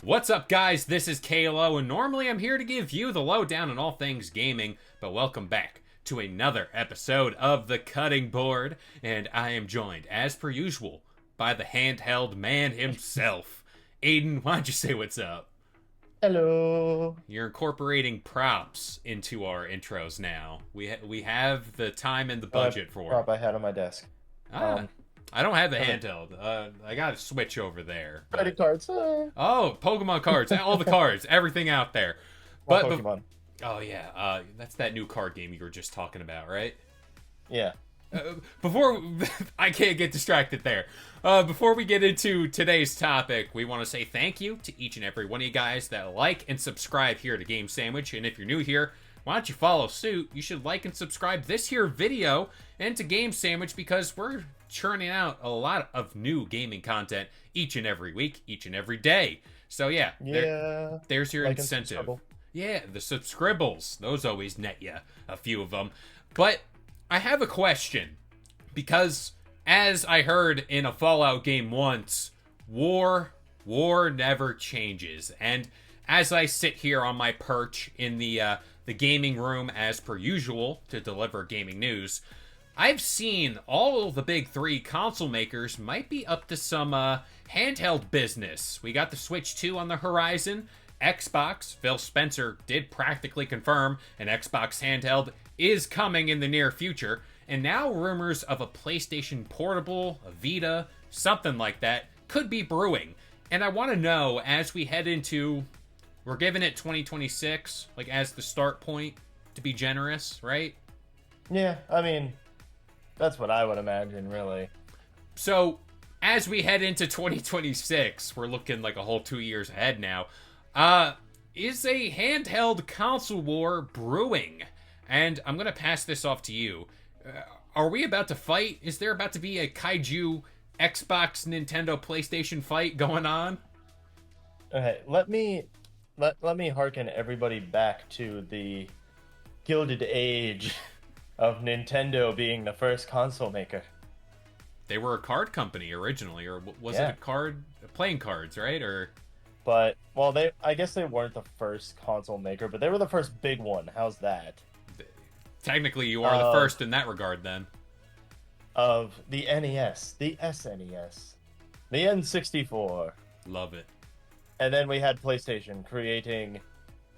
What's up, guys? This is Kalo, and normally I'm here to give you the lowdown on all things gaming, but welcome back to another episode of The Cutting Board, and I am joined, as per usual, by the handheld man himself. Aiden, why don't you say what's up? Hello. You're incorporating props into our intros now. We have the time and the budget for Prop it. I had on my desk. I don't have the handheld. I got to switch over there. Credit cards. Oh, Pokemon cards. All the cards. Everything out there. But Pokemon. Oh, yeah. That's that new card game you were just talking about, right? Yeah. Before... I can't get distracted there. Before we get into today's topic, we want to say thank you to each and every one of you guys that like and subscribe here to Game Sandwich. And if you're new here, why don't you follow suit? You should like and subscribe this here video and to Game Sandwich because we're churning out a lot of new gaming content each and every week, each and every day. So yeah, there's your like incentive. Yeah, the subscribbles. Those always net you a few of them. But I have a question because as I heard in a Fallout game once, war never changes. And as I sit here on my perch in the gaming room as per usual to deliver gaming news, I've seen all the big three console makers might be up to some handheld business. We got the Switch 2 on the horizon. Xbox, Phil Spencer did practically confirm an Xbox handheld is coming in the near future. And now rumors of a PlayStation Portable, a Vita, something like that could be brewing. And I want to know, as we head into, we're giving it 2026, like as the start point, to be generous, right? Yeah, I mean, that's what I would imagine, really. So, as we head into 2026, we're looking like a whole 2 years ahead now. Is a handheld console war brewing? And I'm going to pass this off to you. Are we about to fight? Is there about to be a kaiju Xbox, Nintendo, PlayStation fight going on? Okay, let me hearken everybody back to the Gilded Age of Nintendo being the first console maker. They were a card company originally, or was it playing cards, right? But, well, I guess they weren't the first console maker, but they were the first big one. How's that? Technically, you are the first in that regard, then. Of the NES, the SNES, the N64. Love it. And then we had PlayStation creating...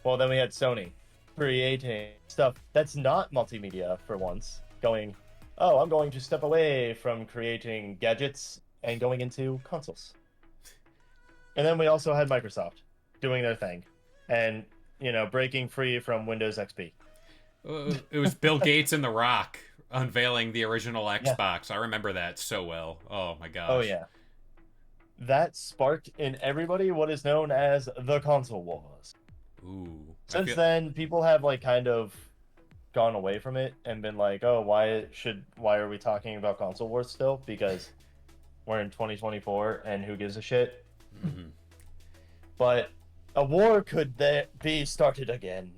Well, then we had Sony creating stuff that's not multimedia for once. Going, oh, I'm going to step away from creating gadgets and going into consoles. And then we also had Microsoft doing their thing. And, breaking free from Windows XP. It was Bill Gates and The Rock unveiling the original Xbox. Yeah. I remember that so well. Oh my gosh. Oh yeah. That sparked in everybody what is known as the console wars. Ooh. Since then, people have kind of gone away from it and been like, "Oh, why are we talking about console wars still? Because we're in 2024 and who gives a shit?" Mm-hmm. But a war could be started again.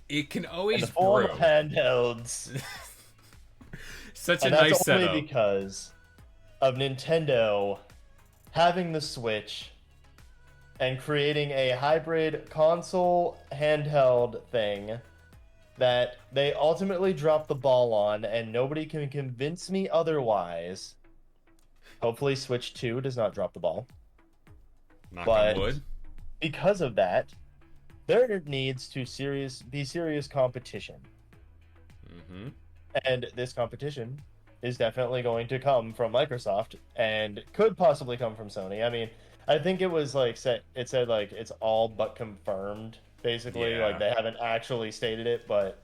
It can always in the form of handhelds. Such a nice setup. That's only because of Nintendo having the Switch and creating a hybrid console handheld thing that they ultimately dropped the ball on, and nobody can convince me otherwise. Hopefully Switch 2 does not drop the ball. Knock on wood. Because of that, there needs to be serious competition. Mm-hmm. And this competition is definitely going to come from Microsoft and could possibly come from Sony. I mean, I think it was said it's all but confirmed, basically. Yeah. They haven't actually stated it, but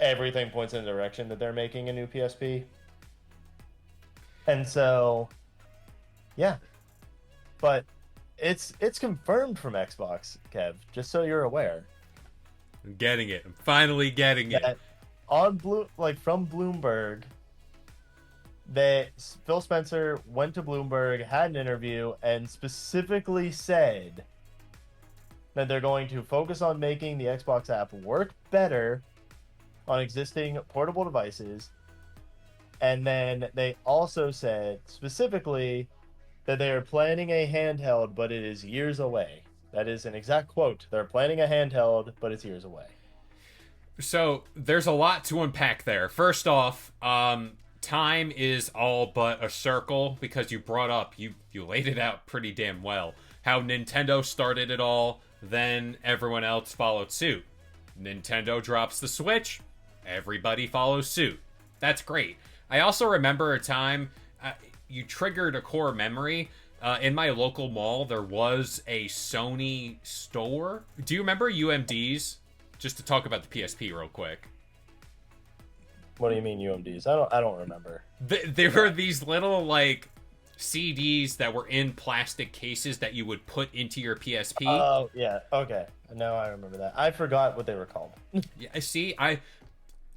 everything points in the direction that they're making a new PSP. And so, yeah. But it's confirmed from Xbox, Kev, just so you're aware. I'm getting it. I'm finally getting it. On from Bloomberg, Phil Spencer went to Bloomberg, had an interview, and specifically said that they're going to focus on making the Xbox app work better on existing portable devices And then they also said specifically that they are planning a handheld, but it is years away. That is an exact quote. They're planning a handheld, but it's years away. So there's a lot to unpack there. First off, time is all but a circle because you brought up, you laid it out pretty damn well. How Nintendo started it all, then everyone else followed suit. Nintendo drops the Switch, everybody follows suit. That's great. I also remember a time you triggered a core memory. In my local mall, there was a Sony store. Do you remember UMDs? Just to talk about the PSP real quick. What do you mean UMDs? I don't remember. There were these little like CDs that were in plastic cases that you would put into your PSP. Oh yeah, okay. Now I remember that. I forgot what they were called. Yeah, see, I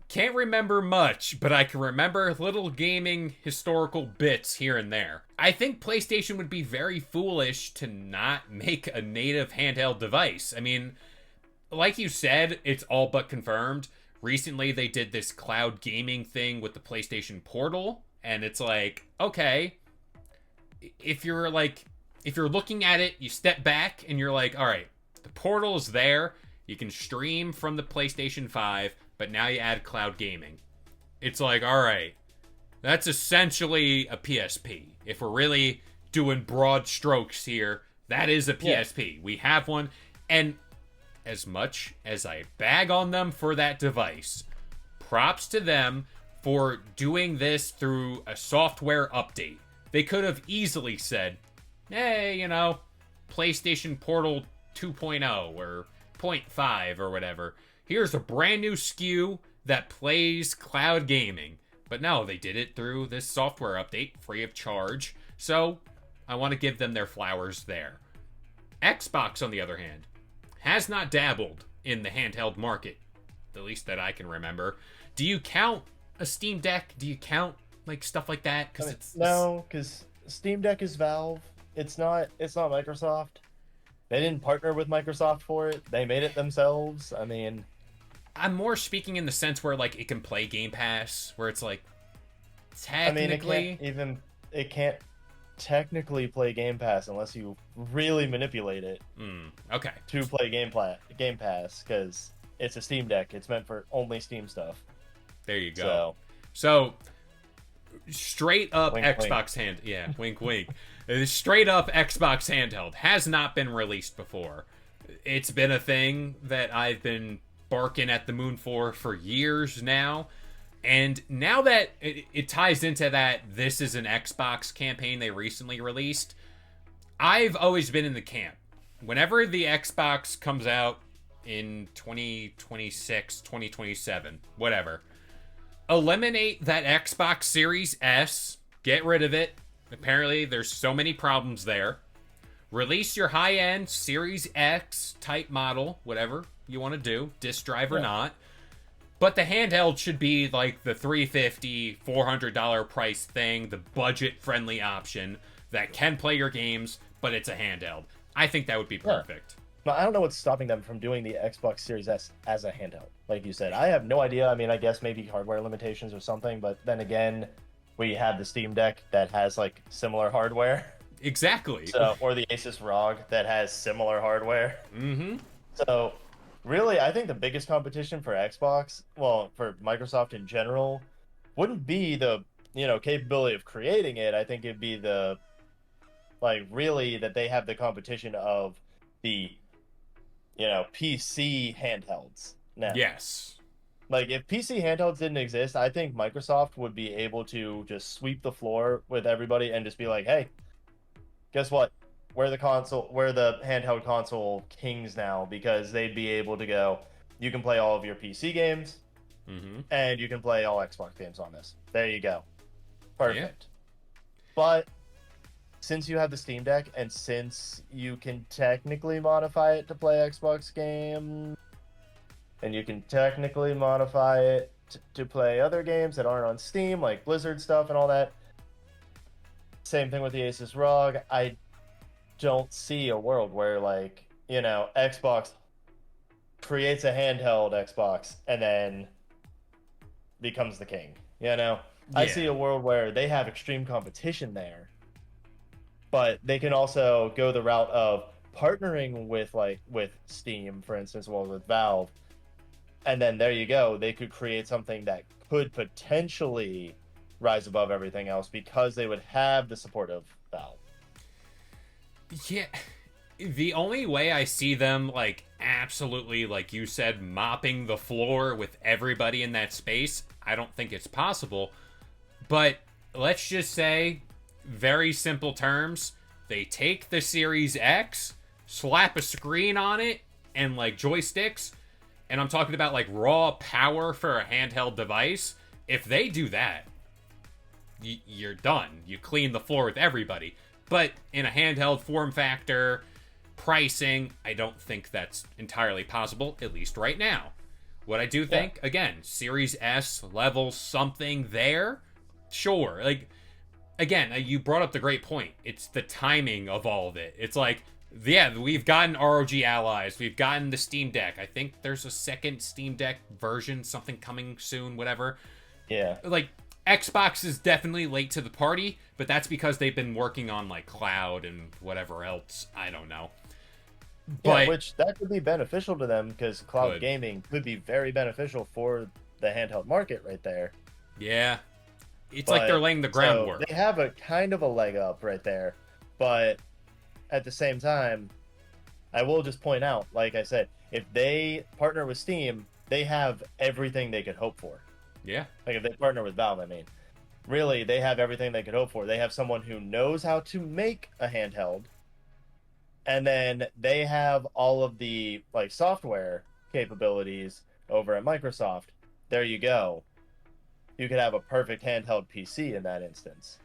can't remember much, but I can remember little gaming historical bits here and there. I think PlayStation would be very foolish to not make a native handheld device. I mean, like you said, it's all but confirmed. Recently, they did this cloud gaming thing with the PlayStation Portal, and it's like, okay, if you're looking at it, you step back and you're like, all right, the Portal is there. You can stream from the PlayStation 5, but now you add cloud gaming. It's like, all right, that's essentially a PSP. If we're really doing broad strokes here, that is a PSP. Yeah. We have one, and as much as I bag on them for that device, props to them for doing this through a software update. They could have easily said, hey, PlayStation Portal 2.0 or 0.5 or whatever. Here's a brand new SKU that plays cloud gaming. But no, they did it through this software update, free of charge. So I want to give them their flowers there. Xbox, on the other hand, has not dabbled in the handheld market, at least that I can remember. Do you count a Steam Deck? Do you count like stuff like that? No, because Steam Deck is Valve. It's not Microsoft. They didn't partner with Microsoft for it. They made it themselves. I mean, I'm more speaking in the sense where like it can play Game Pass, where it's like technically, it can't technically play Game Pass unless you really manipulate it. Okay. To play Game Pass, because it's a Steam Deck. It's meant for only Steam stuff. There you go. So straight up wink, Xbox wink. Wink wink. Straight up Xbox handheld has not been released before. It's been a thing that I've been barking at the moon for years now. And now that it ties into that, this is an Xbox campaign they recently released. I've always been in the camp. Whenever the Xbox comes out in 2026, 2027, whatever, eliminate that Xbox Series S. Get rid of it. Apparently, there's so many problems there. Release your high-end Series X type model, whatever you want to do, disk drive or not. But the handheld should be like the $350, $400 price thing, the budget-friendly option that can play your games, but it's a handheld. I think that would be perfect. But I don't know what's stopping them from doing the Xbox Series S as a handheld. Like you said, I have no idea. I mean, I guess maybe hardware limitations or something, but then again, we have the Steam Deck that has like similar hardware. Exactly. So, or the Asus ROG that has similar hardware. Mm-hmm. So, really, I think the biggest competition for Xbox, well, for Microsoft in general, wouldn't be the, capability of creating it. I think it'd be the, really that they have the competition of the, PC handhelds now. Yes. Like, if PC handhelds didn't exist, I think Microsoft would be able to just sweep the floor with everybody and just be like, hey, guess what? We're the handheld console kings now, because they'd be able to go, you can play all of your PC games, and you can play all Xbox games on this. There you go. Perfect. Yeah. But since you have the Steam Deck, and since you can technically modify it to play Xbox games, and you can technically modify it to play other games that aren't on Steam, like Blizzard stuff and all that, same thing with the Asus ROG, I don't see a world where, Xbox creates a handheld Xbox and then becomes the king, I Yeah. see a world where they have extreme competition there, but they can also go the route of partnering with with Steam, for instance, well with Valve, and then there you go. They could create something that could potentially rise above everything else because they would have the support of Valve. Yeah. The only way I see them, like, absolutely, like you said, mopping the floor with everybody in that space, I don't think it's possible. But let's just say, very simple terms, they take the Series X, slap a screen on it, and, like, joysticks, and I'm talking about, like, raw power for a handheld device. If they do that, you're done. You clean the floor with everybody. But in a handheld form factor, pricing, I don't think that's entirely possible, at least right now. What I do think, again, Series S level something there, sure. Like, again, you brought up the great point. It's the timing of all of it. It's like, yeah, we've gotten ROG allies, we've gotten the Steam Deck. I think there's a second Steam Deck version, something coming soon, whatever. Yeah. Like, Xbox is definitely late to the party, but that's because they've been working on, like, cloud and whatever else. I don't know. But which that could be beneficial to them because cloud Could. gaming could be very beneficial for the handheld market right there. Yeah. It's like they're laying the groundwork. So they have a kind of a leg up right there. But at the same time, I will just point out, like I said, if they partner with Steam, they have everything they could hope for. Yeah. Like if they partner with Valve, I mean. Really, they have everything they could hope for. They have someone who knows how to make a handheld, and then they have all of the like software capabilities over at Microsoft. There you go. You could have a perfect handheld PC in that instance.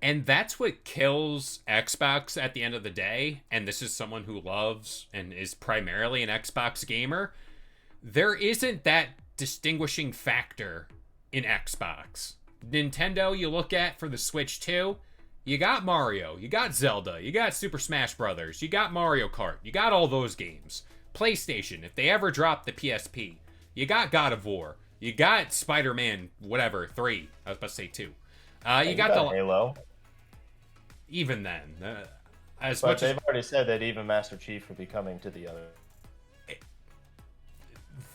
And that's what kills Xbox at the end of the day. And this is someone who loves and is primarily an Xbox gamer. There isn't that distinguishing factor in Xbox. Nintendo, you look at for the Switch 2, you got Mario, you got Zelda, you got Super Smash Brothers, you got Mario Kart, you got all those games. PlayStation, if they ever drop the PSP, you got God of War, you got Spider-Man, whatever, 3. I was about to say 2. You got the Halo. Even then, as But much they've as already said that even Master Chief would be coming to the other.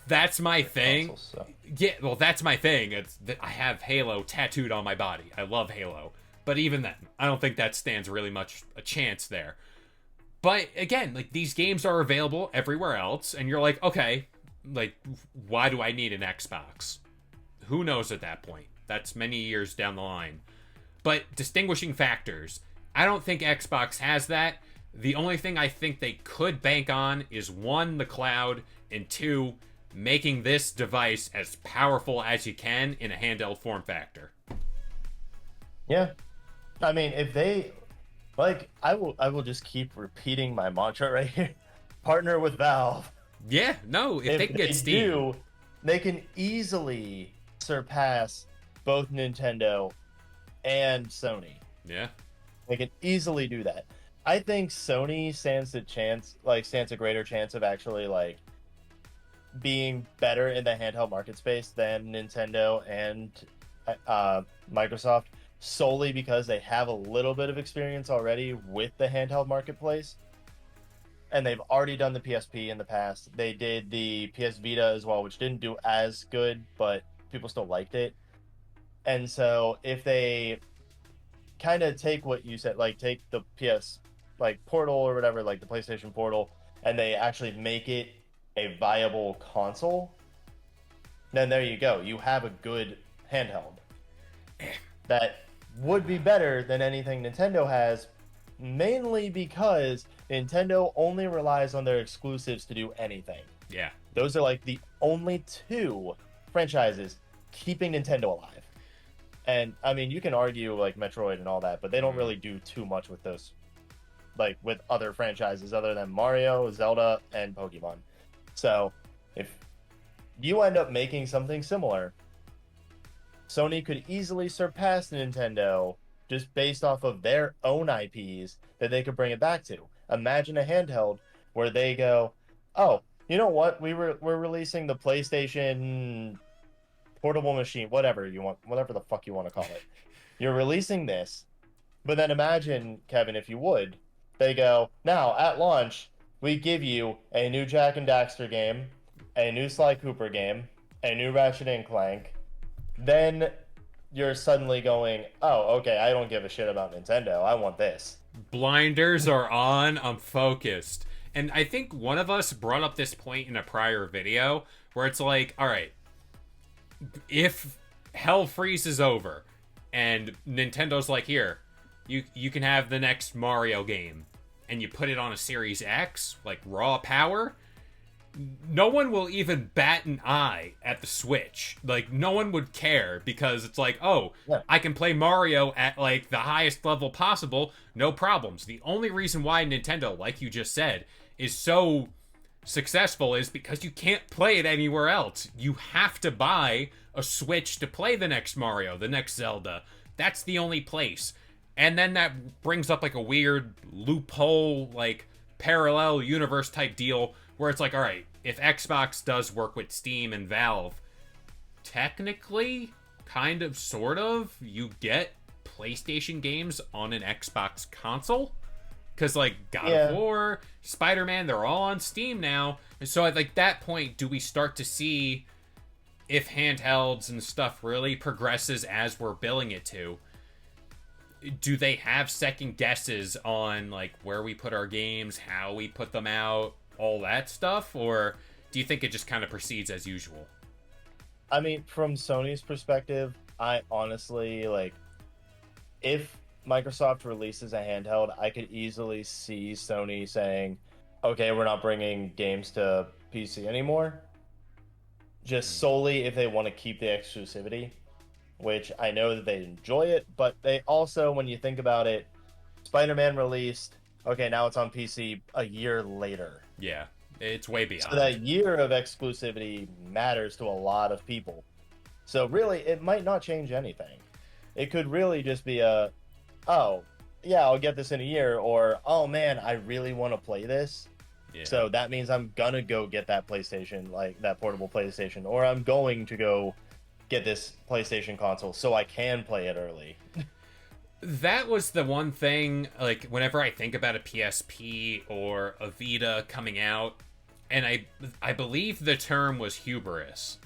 that's my thing. Consoles, so. Yeah, well, that's my thing. It's that I have Halo tattooed on my body. I love Halo. But even then, I don't think that stands really much a chance there. But again, like these games are available everywhere else, and you're like, okay, like why do I need an Xbox? Who knows at that point? That's many years down the line. But distinguishing factors, I don't think Xbox has that. The only thing I think they could bank on is one, the cloud, and two, making this device as powerful as you can in a handheld form factor. Yeah. I mean, if they like I will just keep repeating my mantra right here. Partner with Valve. Yeah, no, if they can get Steam. They can easily surpass both Nintendo and Sony. Yeah. They can easily do that. I think Sony stands a greater chance of actually like being better in the handheld market space than Nintendo and Microsoft, solely because they have a little bit of experience already with the handheld marketplace. And they've already done the PSP in the past. They did the PS Vita as well, which didn't do as good, but people still liked it. And so if they kind of take what you said, like take the PS like Portal or whatever, like the PlayStation Portal, and they actually make it a viable console, then there you go. You have a good handheld that would be better than anything Nintendo has, mainly because Nintendo only relies on their exclusives to do anything. Yeah. Those are like the only two franchises keeping Nintendo alive. And I mean, you can argue like Metroid and all that, but they don't really do too much with those, like with other franchises other than Mario, Zelda, and Pokemon. So if you end up making something similar, Sony could easily surpass Nintendo just based off of their own IPs that they could bring it back to. Imagine a handheld where they go, oh, you know what? We're releasing the PlayStation portable machine, whatever you want, whatever the fuck you want to call it. You're releasing this, but then imagine, Kevin, if you would, they go, now at launch, we give you a new Jack and Daxter game, a new Sly Cooper game, a new Ratchet and Clank. Then you're suddenly going, oh, okay, I don't give a shit about Nintendo. I want this. Blinders are on. I'm focused. And I think one of us brought up this point in a prior video where it's like, all right, if hell freezes over and Nintendo's like, here, you can have the next Mario game, and you put it on a Series X, like raw power, no one will even bat an eye at the Switch. Like, no one would care, because it's like, oh, Yeah. I can play Mario at, like, the highest level possible, no problems. The only reason why Nintendo, like you just said, is so successful is because you can't play it anywhere else. You have to buy a Switch to play the next Mario, the next Zelda. That's the only place. And then that brings up, like, a weird loophole, like, parallel universe type deal where it's like, all right, if Xbox does work with Steam and Valve, technically, kind of, sort of, you get PlayStation games on an Xbox console. Because, like, God of War, Spider-Man, they're all on Steam now. And so at, like, that point, do we start to see if handhelds and stuff really progresses as we're billing it to? Do they have second guesses on, like, where we put our games, how we put them out, all that stuff? Or do you think it just kind of proceeds as usual? I mean, from Sony's perspective, I honestly, like, if Microsoft releases a handheld, I could easily see Sony saying, okay, we're not bringing games to PC anymore. Just solely if they want to keep the exclusivity, which I know that they enjoy it, but they also, when you think about it, Spider-Man released, okay, now it's on PC a year later. Yeah, it's way beyond. So that year of exclusivity matters to a lot of people. So really, it might not change anything. It could really just be a, oh, yeah, I'll get this in a year, or, oh man, I really want to play this. Yeah. So that means I'm gonna go get that PlayStation, like that portable PlayStation, or I'm going to go get this PlayStation console so I can play it early. That was the one thing, like, whenever I think about a PSP or a Vita coming out, and I believe the term was hubris.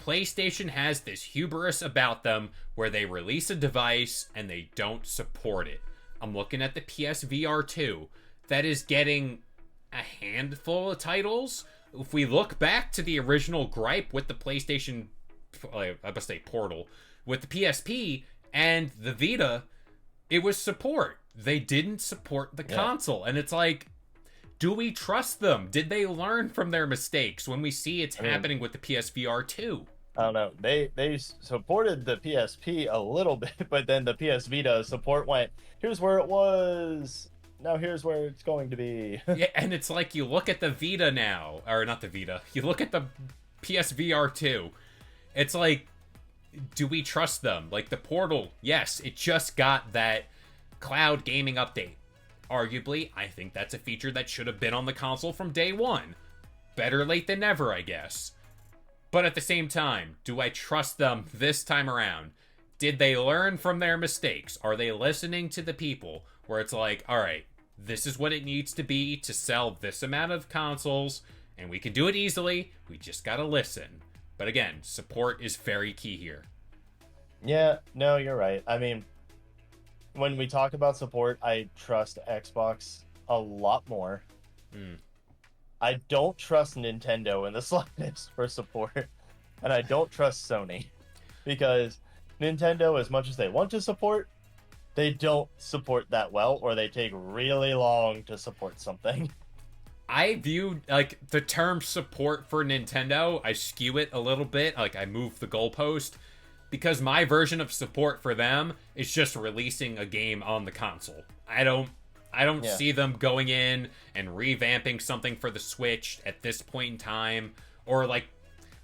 PlayStation has this hubris about them where they release a device and they don't support it. I'm looking at the PSVR 2 that is getting a handful of titles. If we look back to the original gripe with the PlayStation, I must say Portal, with the PSP and the Vita, it was support. They didn't support the console. And it's like, do we trust them? Did they learn from their mistakes when we see it's happening with the PSVR 2? I don't know. They supported the PSP a little bit, but then the PS Vita support went, here's where it was. Now here's where it's going to be. Yeah, and it's like you look at the Vita now, or not the Vita, you look at the PSVR 2. It's like, do we trust them? Like the Portal, yes, it just got that cloud gaming update. Arguably, I think that's a feature that should have been on the console from day one. Better late than never, I guess. But at the same time, do I trust them this time around? Did they learn from their mistakes? Are they listening to the people? Where it's like, all right, this is what it needs to be to sell this amount of consoles, and we can do it easily. We just gotta listen. But again, support is very key here. Yeah, no, you're right. I mean, when we talk about support, I trust Xbox a lot more. I don't trust Nintendo in the slightest for support, and I don't trust Sony, because Nintendo, as much as they want to support, they don't support that well, or they take really long to support something. I view, like, the term support for Nintendo, I skew it a little bit, like, I move the goalpost, because my version of support for them is just releasing a game on the console. I don't see them going in and revamping something for the Switch at this point in time, or, like,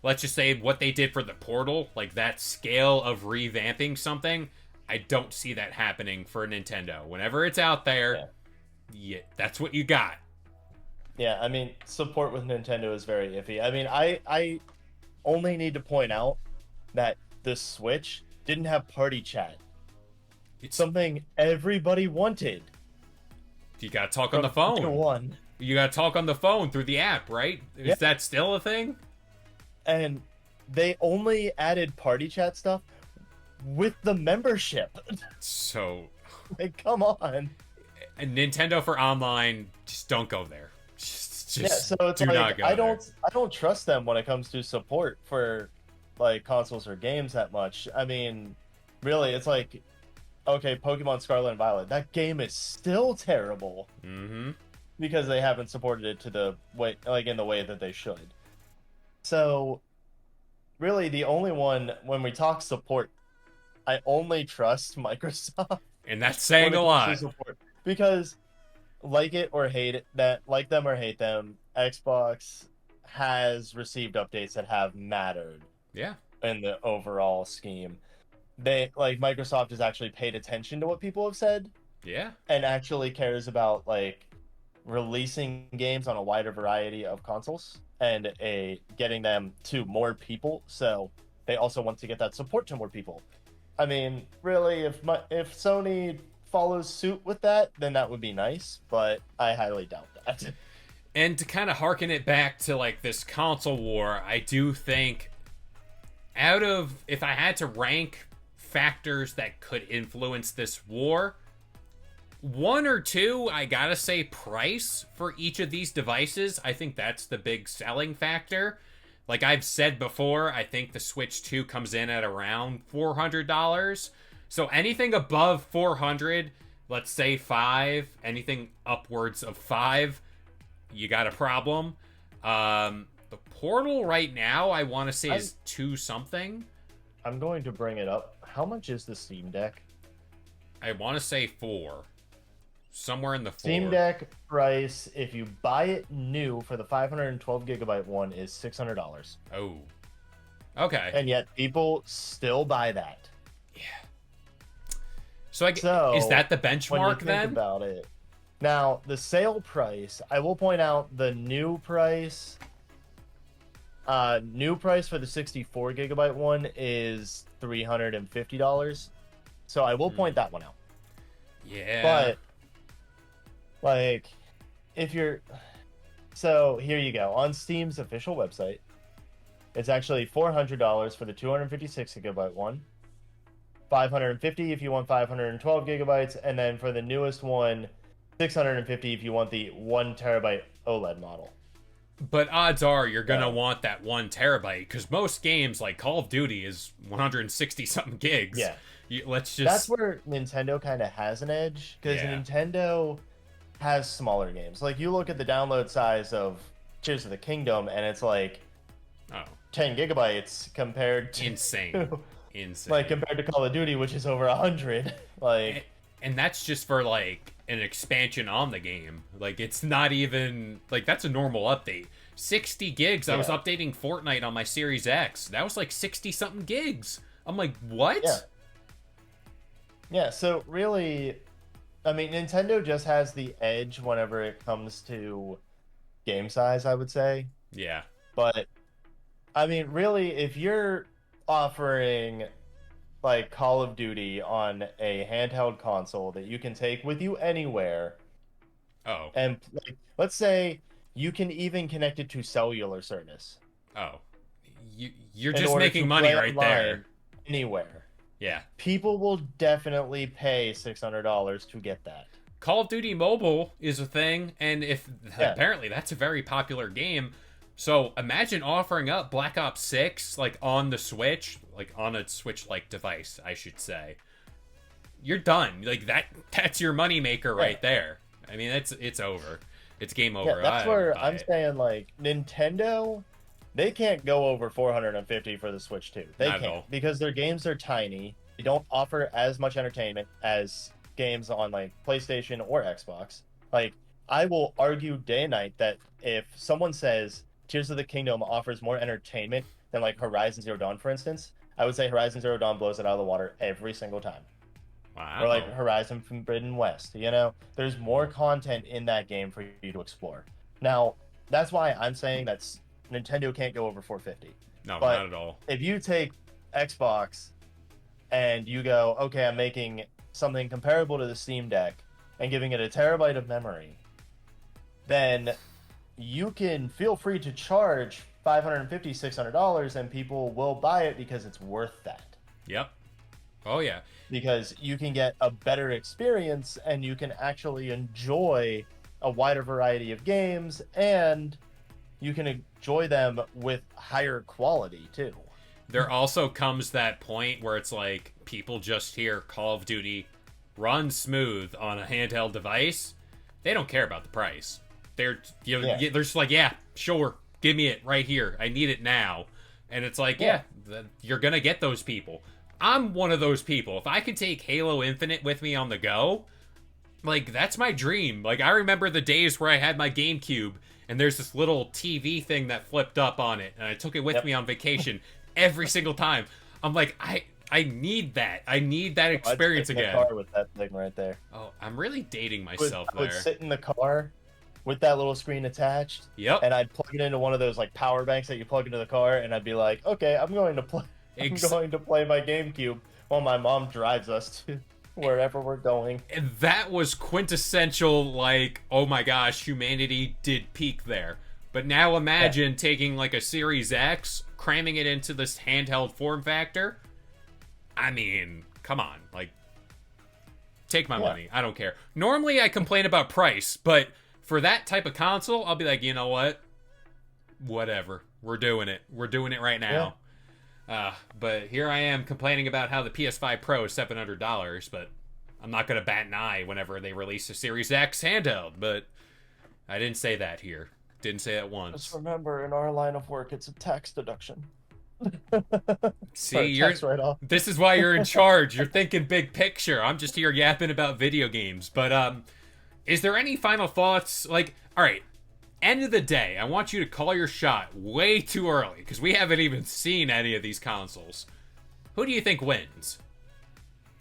let's just say what they did for the Portal, like, that scale of revamping something, I don't see that happening for Nintendo. Whenever it's out there, yeah, that's what you got. Yeah, I mean, support with Nintendo is very iffy. I mean, I only need to point out that the Switch didn't have party chat. It's, Something everybody wanted you gotta talk on from the day phone. one. You gotta talk on the phone through the app, right? Yeah. Is that still a thing? And they only added party chat stuff with the membership. So, Like, come on. Nintendo for online, just don't go there. Just Yeah, so it's do not like go I there. don't trust them when it comes to support for like consoles or games that much. I mean, really, it's like okay, Pokemon Scarlet and Violet. That game is still terrible Mm-hmm. because they haven't supported it to the way like in the way that they should. So, really the only one when we talk support, I only trust Microsoft And that's when saying it a comes to lot. support because like it or hate it, that like them or hate them, Xbox has received updates that have mattered Yeah. in the overall scheme. They like Microsoft has actually paid attention to what people have said Yeah. and actually cares about like releasing games on a wider variety of consoles and a getting them to more people. So they also want to get that support to more people. I mean, really, if Sony follows suit with that, then that would be nice, but I highly doubt that. And to kind of harken it back to like this console war, I do think out of if I had to rank factors that could influence this war, one or two, I gotta say price for each of these devices. I think that's the big selling factor. Like I've said before, I think the Switch 2 comes in at around $400. So anything above 400, let's say 5, anything upwards of 5, you got a problem. The Portal right now, I want to say is 2 something. I'm going to bring it up. How much is the Steam Deck? I want to say 4. Somewhere in the 4. Steam Deck price, if you buy it new for the 512 gigabyte one, is $600. Oh. Okay. And yet people still buy that. Yeah. So, So is that the when you benchmark think then? about it. Now, the sale price, I will point out the new price for the 64 gigabyte one is $350. So I will point that one out. Yeah. But like if you're so here you go. On Steam's official website, it's actually $400 for the 256 gigabyte one. $550 if you want 512 gigabytes, and then for the newest one, $650 if you want the 1 terabyte OLED model. But odds are you're gonna want that 1 terabyte because most games like Call of Duty is 160 something gigs. Yeah. Let's just. That's where Nintendo kind of has an edge because Nintendo has smaller games. Like you look at the download size of Tears of the Kingdom, and it's like 10 gigabytes compared to insane. Like compared to Call of Duty, which is over 100. Like, and that's just for like an expansion on the game. Like it's not even like that's a normal update. 60 gigs. I was updating Fortnite on my Series X. That was like 60 something gigs. I'm like, what? Yeah. Yeah, so really, I mean, Nintendo just has the edge whenever it comes to game size, I would say. Yeah. But, I mean, really, if you're offering, like, Call of Duty on a handheld console that you can take with you anywhere, and, like, let's say you can even connect it to cellular service. You're just making money right there. Anywhere. Yeah. People will definitely pay $600 to get that. Call of Duty Mobile is a thing, and apparently that's a very popular game. So imagine offering up Black Ops 6 like on the Switch, like on a Switch-like device, I should say. You're done. Like that's your moneymaker right there. I mean, it's over. It's game over. Yeah, that's where I'm saying like Nintendo, they can't go over 450 for the Switch 2. They can't because their games are tiny. They don't offer as much entertainment as games on like PlayStation or Xbox. Like I will argue day and night that if someone says Tears of the Kingdom offers more entertainment than like Horizon Zero Dawn, for instance, I would say Horizon Zero Dawn blows it out of the water every single time. Wow. Or like Horizon Forbidden West. You know, there's more content in that game for you to explore. Now, that's why I'm saying that's Nintendo can't go over 450. No, but not at all. If you take Xbox and you go, okay, I'm making something comparable to the Steam Deck and giving it a terabyte of memory, then you can feel free to charge $550, $600 and people will buy it because it's worth that. Yep. Oh, yeah. Because you can get a better experience and you can actually enjoy a wider variety of games and you can enjoy them with higher quality too. There also comes that point where it's like people just hear Call of Duty run smooth on a handheld device. They don't care about the price. They're they're just like, yeah, sure, give me it right here. I need it now. And it's like, yeah, you're gonna get those people. I'm one of those people. If I could take Halo Infinite with me on the go, like, that's my dream. Like, I remember the days where I had my GameCube and there's this little TV thing that flipped up on it, and I took it with me on vacation every single time. I'm like, I need that. I need that experience I'd sit again. in the car with that thing right there. Oh, I'm really dating myself I would there. sit in the car with that little screen attached. Yep. And I'd plug it into one of those like power banks that you plug into the car, and I'd be like, okay, I'm going to play my GameCube while my mom drives us to wherever we're going. And that was quintessential, like, oh my gosh, humanity did peak there. But now imagine taking like a Series X, cramming it into this handheld form factor. I mean, come on, like, take my money. I don't care. Normally I complain about price, but for that type of console, I'll be like, you know what? Whatever. We're doing it. We're doing it right now. But here I am complaining about how the PS5 Pro is $700, but I'm not going to bat an eye whenever they release a Series X handheld. But I didn't say that here. Didn't say it once. Just remember, in our line of work, it's a tax deduction. See, write-off. This is why you're in charge. You're thinking big picture. I'm just here yapping about video games. But is there any final thoughts? Like, all right, end of the day, I want you to call your shot way too early because we haven't even seen any of these consoles. Who do you think wins?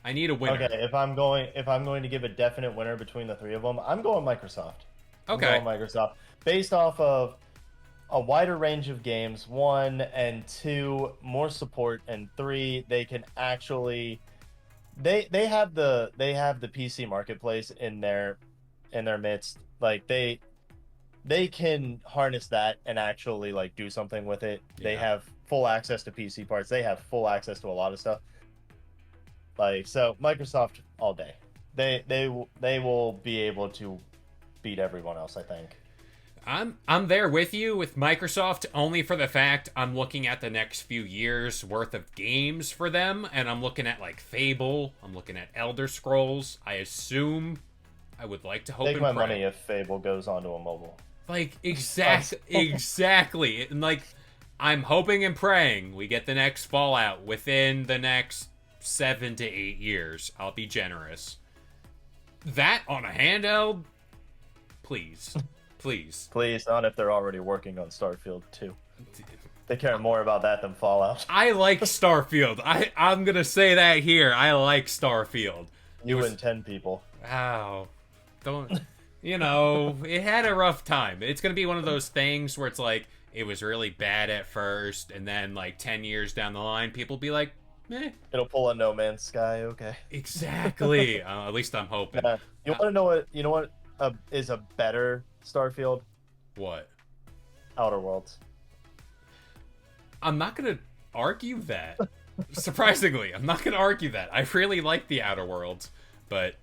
I need a winner. Okay, if I'm going to give a definite winner between the three of them, I'm going Microsoft. Okay. I'm going Microsoft based off of a wider range of games, 1 and 2, more support, and 3, they can actually they have the PC marketplace in their midst. Like they can harness that and actually like do something with it. Yeah. They have full access to PC parts. They have full access to a lot of stuff. Like, so Microsoft all day. They will be able to beat everyone else, I think. I'm there with you with Microsoft only for the fact I'm looking at the next few years worth of games for them, and I'm looking at like Fable, I'm looking at Elder Scrolls. I assume, I would like to hope take and my pray. money if Fable goes onto a mobile. Like, exactly. And like, I'm hoping and praying we get the next Fallout within the next 7 to 8 years. I'll be generous. That on a handheld, please. Please. Please, not if they're already working on Starfield 2. They care more about that than Fallout. I like Starfield. I'm going to say that here. I like Starfield. You and 10 people. Wow. Don't... You know, it had a rough time. It's going to be one of those things where it's like, it was really bad at first, and then like 10 years down the line, people be like, eh. It'll pull a No Man's Sky, okay. Exactly. At least I'm hoping. You want to know what is a better Starfield? What? Outer Worlds. I'm not going to argue that. Surprisingly, I'm not going to argue that. I really like the Outer Worlds, but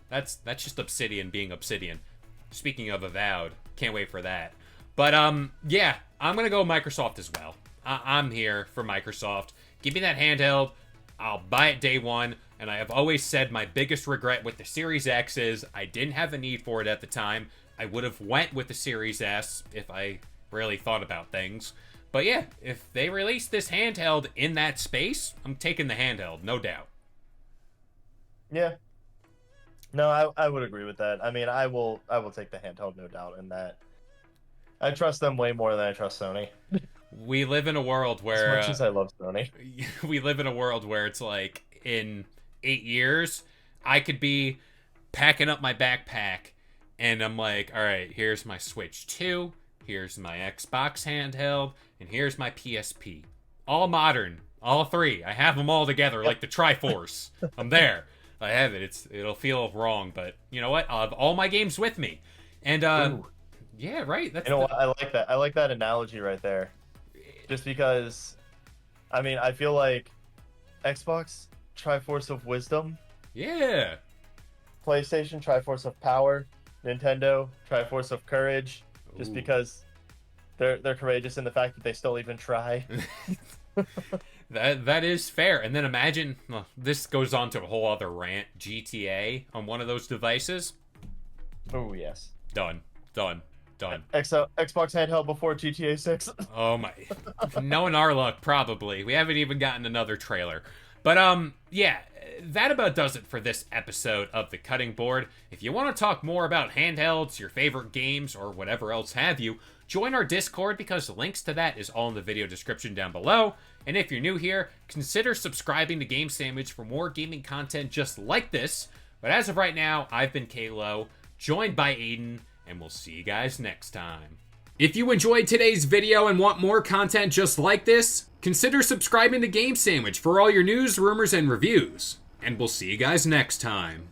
that's just Obsidian being Obsidian. Speaking of Avowed, can't wait for that. But yeah, I'm going to go Microsoft as well. I'm here for Microsoft. Give me that handheld. I'll buy it day one. And I have always said my biggest regret with the Series X is I didn't have a need for it at the time. I would have went with the Series S if I really thought about things. But yeah, if they release this handheld in that space, I'm taking the handheld, no doubt. Yeah. No, I would agree with that. I mean, I will take the handheld, no doubt, in that. I trust them way more than I trust Sony. We live in a world where... As much as I love Sony. We live in a world where it's like, in 8 years, I could be packing up my backpack, and I'm like, all right, here's my Switch 2, here's my Xbox handheld, and here's my PSP. All modern, All three. I have them all together, like the Triforce. I'm there. I have it. It'll feel wrong, but you know what? I'll have all my games with me. And Ooh. yeah, right. That's You know what? I like that. I like that analogy right there. Just because, I mean, I feel like Xbox, Triforce of Wisdom, yeah. PlayStation, Triforce of Power, Nintendo, Triforce of Courage, just Ooh. because they're courageous in the fact that they still even try. That is fair. And then imagine, well, this goes on to a whole other rant. GTA on one of those devices. Oh yes. Done. Xbox handheld before GTA 6. Oh my. Knowing our luck, probably. We haven't even gotten another trailer. But yeah, that about does it for this episode of The Cutting Board. If you want to talk more about handhelds, your favorite games, or whatever else have you, join our Discord because the links to that is all in the video description down below. And if you're new here, consider subscribing to Game Sandwich for more gaming content just like this. But as of right now, I've been Kalo, joined by Aiden, and we'll see you guys next time. If you enjoyed today's video and want more content just like this, consider subscribing to Game Sandwich for all your news, rumors, and reviews. And we'll see you guys next time.